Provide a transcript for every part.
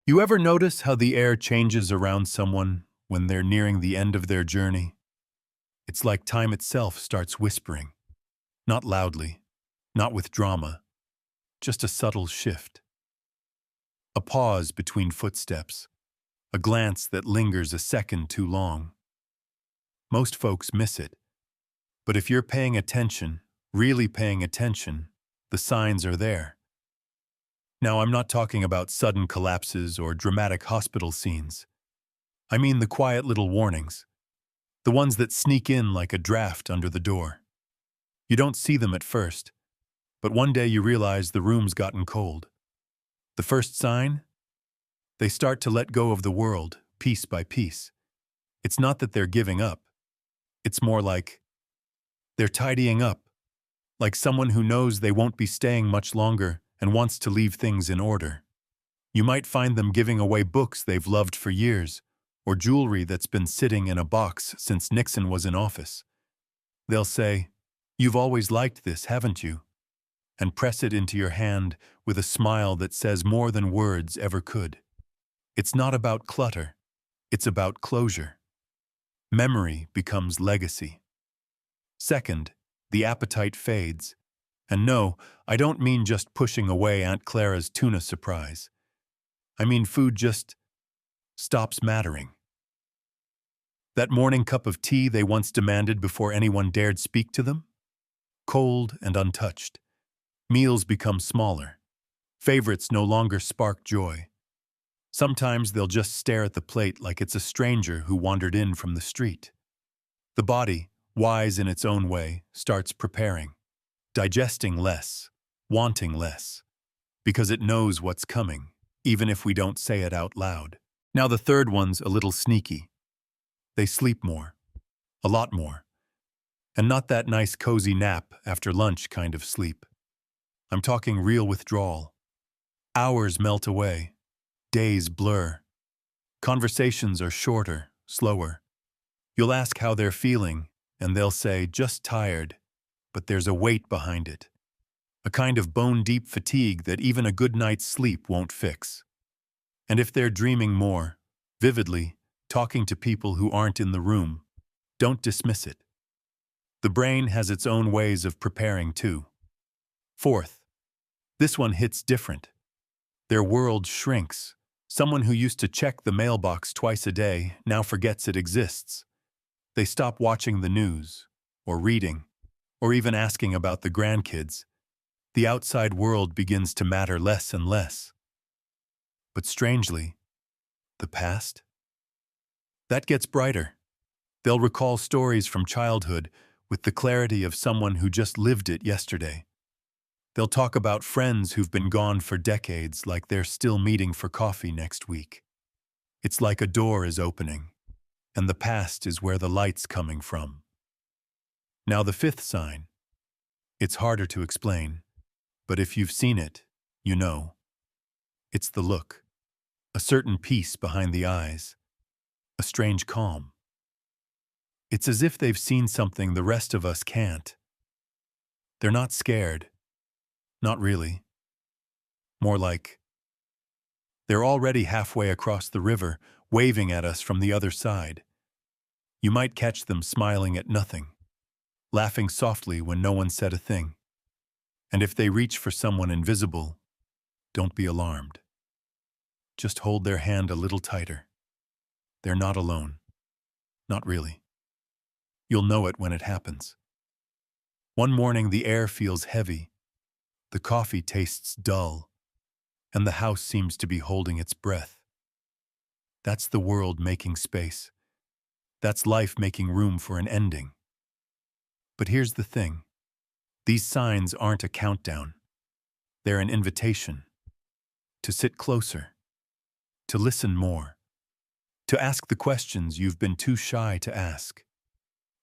You ever notice how the air changes around someone when they're nearing the end of their journey? It's like time itself starts whispering, not loudly, not with drama, just a subtle shift. A pause between footsteps, a glance that lingers a second too long. Most folks miss it, but if you're paying attention, really paying attention, the signs are there. Now, I'm not talking about sudden collapses or dramatic hospital scenes. I mean the quiet little warnings, the ones that sneak in like a draft under the door. You don't see them at first, but one day you realize the room's gotten cold. The first sign? They start to let go of the world, piece by piece. It's not that they're giving up. It's more like they're tidying up, like someone who knows they won't be staying much longer and wants to leave things in order. You might find them giving away books they've loved for years, or jewelry that's been sitting in a box since Nixon was in office. They'll say, "You've always liked this, haven't you?" and press it into your hand with a smile that says more than words ever could. It's not about clutter. It's about closure. Memory becomes legacy. Second, the appetite fades. And no, I don't mean just pushing away Aunt Clara's tuna surprise. I mean food just stops mattering. That morning cup of tea they once demanded before anyone dared speak to them? Cold and untouched. Meals become smaller. Favorites no longer spark joy. Sometimes they'll just stare at the plate like it's a stranger who wandered in from the street. The body, wise in its own way, starts preparing, digesting less, wanting less, because it knows what's coming, even if we don't say it out loud. Now the third one's a little sneaky. They sleep more, a lot more, and not that nice cozy nap after lunch kind of sleep. I'm talking real withdrawal. Hours melt away. Days blur. Conversations are shorter, slower. You'll ask how they're feeling, and they'll say, "Just tired," but there's a weight behind it. A kind of bone-deep fatigue that even a good night's sleep won't fix. And if they're dreaming more, vividly, talking to people who aren't in the room, don't dismiss it. The brain has its own ways of preparing too. Fourth, this one hits different. Their world shrinks. Someone who used to check the mailbox twice a day now forgets it exists. They stop watching the news, or reading, or even asking about the grandkids. The outside world begins to matter less and less. But strangely, the past? That gets brighter. They'll recall stories from childhood with the clarity of someone who just lived it yesterday. They'll talk about friends who've been gone for decades like they're still meeting for coffee next week. It's like a door is opening, and the past is where the light's coming from. Now the fifth sign. It's harder to explain, but if you've seen it, you know. It's the look. A certain peace behind the eyes. A strange calm. It's as if they've seen something the rest of us can't. They're not scared. Not really. More like they're already halfway across the river, waving at us from the other side. You might catch them smiling at nothing, laughing softly when no one said a thing. And if they reach for someone invisible, don't be alarmed. Just hold their hand a little tighter. They're not alone. Not really. You'll know it when it happens. One morning the air feels heavy. The coffee tastes dull, and the house seems to be holding its breath. That's the world making space. That's life making room for an ending. But here's the thing. These signs aren't a countdown. They're an invitation. To sit closer. To listen more. To ask the questions you've been too shy to ask.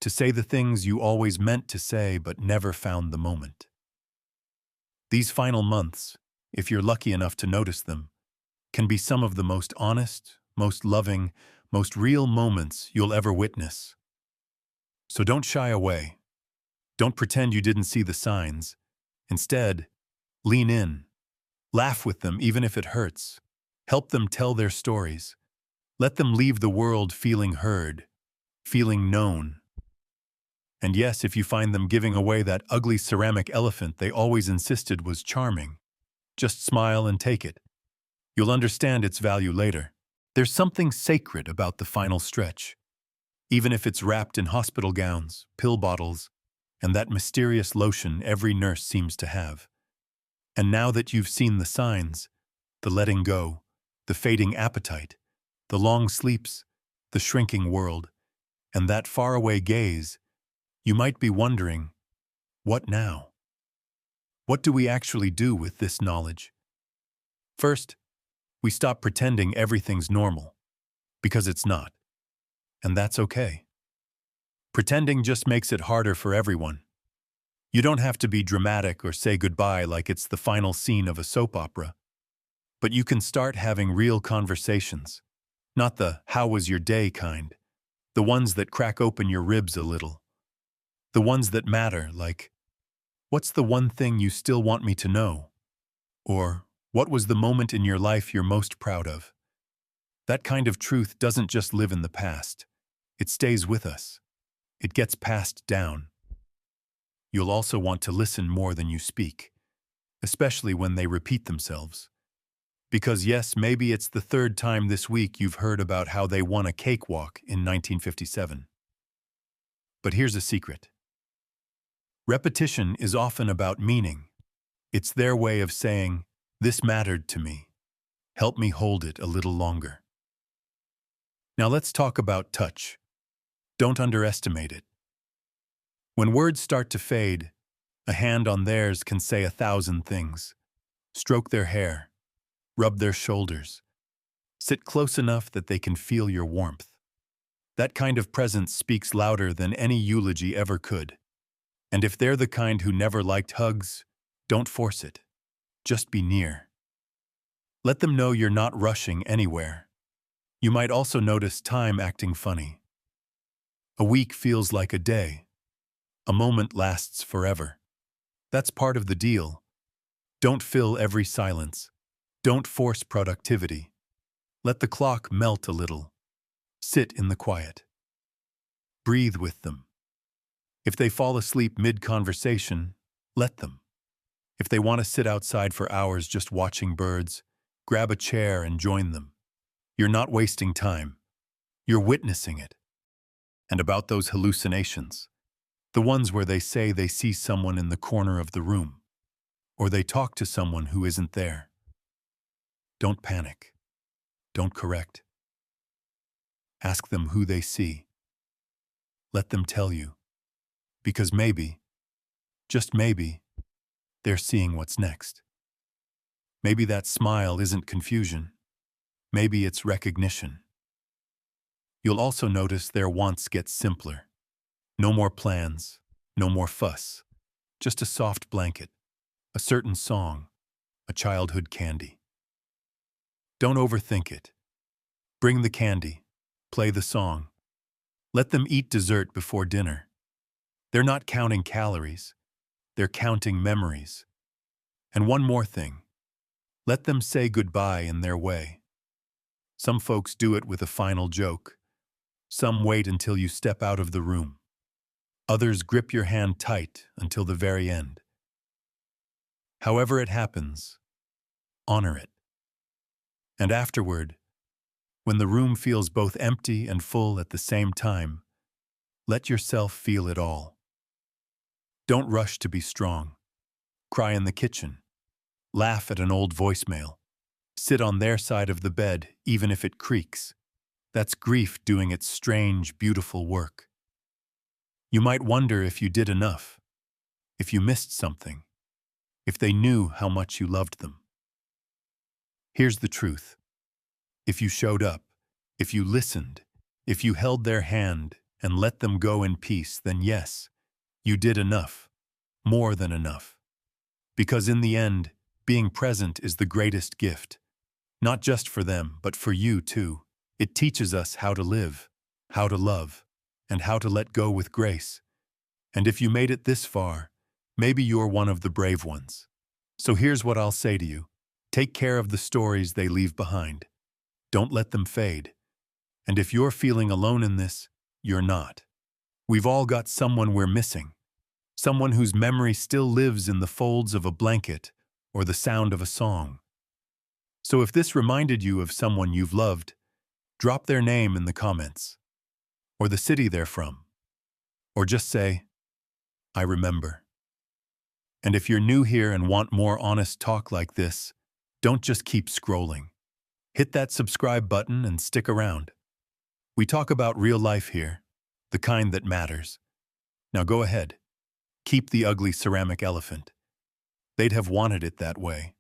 To say the things you always meant to say but never found the moment. These final months, if you're lucky enough to notice them, can be some of the most honest, most loving, most real moments you'll ever witness. So don't shy away. Don't pretend you didn't see the signs. Instead, lean in. Laugh with them even if it hurts. Help them tell their stories. Let them leave the world feeling heard, feeling known. And yes, if you find them giving away that ugly ceramic elephant they always insisted was charming, just smile and take it. You'll understand its value later. There's something sacred about the final stretch, even if it's wrapped in hospital gowns, pill bottles, and that mysterious lotion every nurse seems to have. And now that you've seen the signs, the letting go, the fading appetite, the long sleeps, the shrinking world, and that faraway gaze, you might be wondering, what now? What do we actually do with this knowledge? First, we stop pretending everything's normal, because it's not. And that's okay. Pretending just makes it harder for everyone. You don't have to be dramatic or say goodbye like it's the final scene of a soap opera. But you can start having real conversations. Not the "how was your day" kind. The ones that crack open your ribs a little. The ones that matter, like, what's the one thing you still want me to know? Or, what was the moment in your life you're most proud of? That kind of truth doesn't just live in the past. It stays with us. It gets passed down. You'll also want to listen more than you speak, especially when they repeat themselves. Because yes, maybe it's the third time this week you've heard about how they won a cakewalk in 1957. But here's a secret. Repetition is often about meaning. It's their way of saying, "This mattered to me. Help me hold it a little longer." Now let's talk about touch. Don't underestimate it. When words start to fade, a hand on theirs can say 1,000 things. Stroke their hair, rub their shoulders, sit close enough that they can feel your warmth. That kind of presence speaks louder than any eulogy ever could. And if they're the kind who never liked hugs, don't force it. Just be near. Let them know you're not rushing anywhere. You might also notice time acting funny. A week feels like a day. A moment lasts forever. That's part of the deal. Don't fill every silence. Don't force productivity. Let the clock melt a little. Sit in the quiet. Breathe with them. If they fall asleep mid-conversation, let them. If they want to sit outside for hours just watching birds, grab a chair and join them. You're not wasting time. You're witnessing it. And about those hallucinations, the ones where they say they see someone in the corner of the room, or they talk to someone who isn't there. Don't panic. Don't correct. Ask them who they see. Let them tell you. Because maybe, just maybe, they're seeing what's next. Maybe that smile isn't confusion. Maybe it's recognition. You'll also notice their wants get simpler. No more plans, no more fuss. Just a soft blanket, a certain song, a childhood candy. Don't overthink it. Bring the candy, play the song. Let them eat dessert before dinner. They're not counting calories. They're counting memories. And one more thing. Let them say goodbye in their way. Some folks do it with a final joke. Some wait until you step out of the room. Others grip your hand tight until the very end. However it happens, honor it. And afterward, when the room feels both empty and full at the same time, let yourself feel it all. Don't rush to be strong. Cry in the kitchen. Laugh at an old voicemail. Sit on their side of the bed, even if it creaks. That's grief doing its strange, beautiful work. You might wonder if you did enough, if you missed something, if they knew how much you loved them. Here's the truth. If you showed up, if you listened, if you held their hand and let them go in peace, then yes, you did enough, more than enough. Because in the end, being present is the greatest gift. Not just for them, but for you too. It teaches us how to live, how to love, and how to let go with grace. And if you made it this far, maybe you're one of the brave ones. So here's what I'll say to you. Take care of the stories they leave behind. Don't let them fade. And if you're feeling alone in this, you're not. We've all got someone we're missing. Someone whose memory still lives in the folds of a blanket or the sound of a song. So if this reminded you of someone you've loved, drop their name in the comments, or the city they're from, or just say, I remember. And if you're new here and want more honest talk like this, don't just keep scrolling. Hit that subscribe button and stick around. We talk about real life here, the kind that matters. Now go ahead. Keep the ugly ceramic elephant. They'd have wanted it that way.